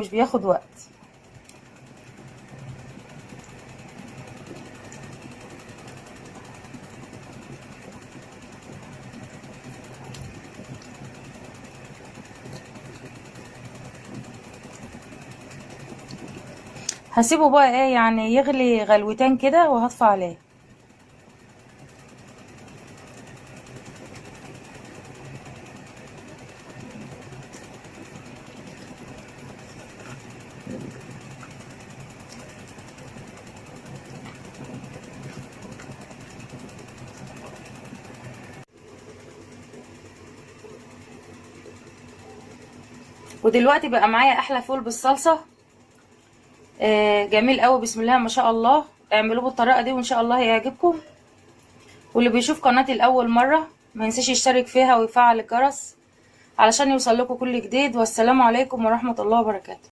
ومش بياخد وقت. هسيبه بقى ايه يعني يغلي غلوتين كده وهطفي عليه. ودلوقتي بقى معايا احلى فول بالصلصه. جميل قوي، بسم الله ما شاء الله. اعملوه بالطريقه دي وان شاء الله هيعجبكم. واللي بيشوف قناتي لاول مره ما ينساش يشترك فيها ويفعل الجرس علشان يوصل لكم كل جديد. والسلام عليكم ورحمه الله وبركاته.